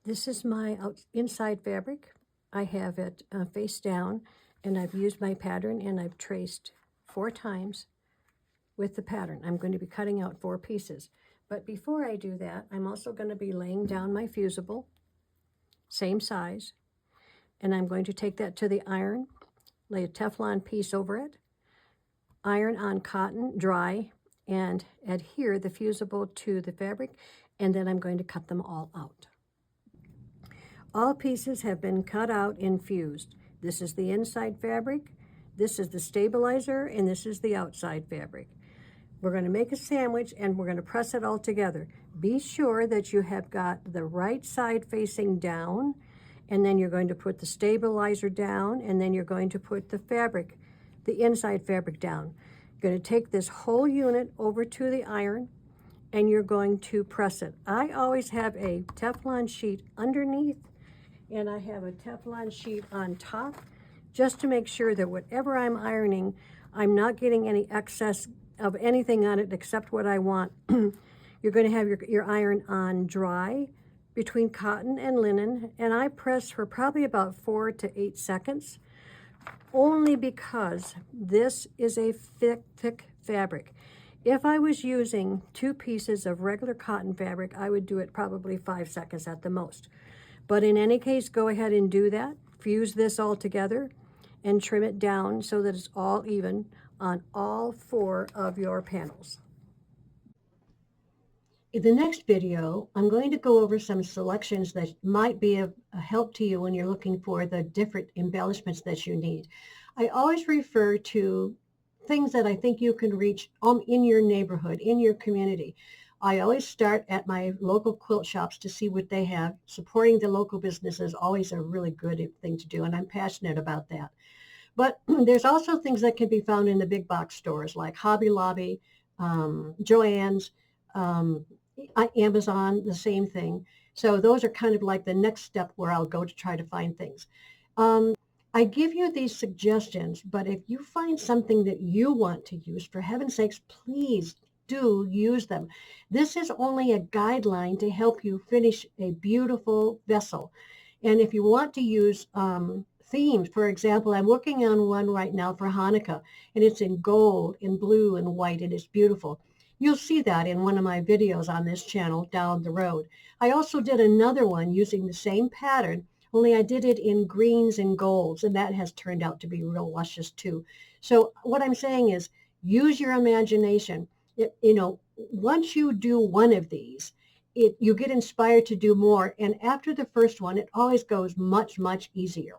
This is my inside fabric. I have it face down, and I've used my pattern, and I've traced 4 times with the pattern. I'm going to be cutting out 4 pieces. But before I do that, I'm also going to be laying down my Fusible, same size, and I'm going to take that to the iron, lay a Teflon piece over it, iron on cotton, dry, and adhere the Fusible to the fabric, and then I'm going to cut them all out. All pieces have been cut out and fused. This is the inside fabric, this is the stabilizer, and this is the outside fabric. We're going to make a sandwich and we're going to press it all together. Be sure that you have got the right side facing down, and then you're going to put the stabilizer down, and then you're going to put the fabric, the inside fabric down. You're going to take this whole unit over to the iron and you're going to press it. I always have a Teflon sheet underneath and I have a Teflon sheet on top, just to make sure that whatever I'm ironing, I'm not getting any excess of anything on it except what I want. You're going to have your iron on dry between cotton and linen, and I press for probably about 4 to 8 seconds, only because this is a thick fabric. If I was using 2 pieces of regular cotton fabric, I would do it probably 5 seconds at the most. But in any case, go ahead and do that. Fuse this all together and trim it down so that it's all even on all 4 of your panels. In the next video, I'm going to go over some selections that might be of a help to you when you're looking for the different embellishments that you need. I always refer to things that I think you can reach in your neighborhood, in your community. I always start at my local quilt shops to see what they have. Supporting the local business is always a really good thing to do, and I'm passionate about that. But there's also things that can be found in the big box stores like Hobby Lobby, Joann's, Amazon, the same thing. So those are kind of like the next step where I'll go to try to find things. I give you these suggestions, but if you find something that you want to use, for heaven's sakes, please do use them. This is only a guideline to help you finish a beautiful vessel. And if you want to use themes, for example, I'm working on one right now for Hanukkah, and it's in gold, in blue, and white, and it's beautiful. You'll see that in one of my videos on this channel down the road. I also did another one using the same pattern, only I did it in greens and golds, and that has turned out to be real luscious too. So what I'm saying is, use your imagination. Once you do one of these, you get inspired to do more, and after the first one, it always goes much, much easier.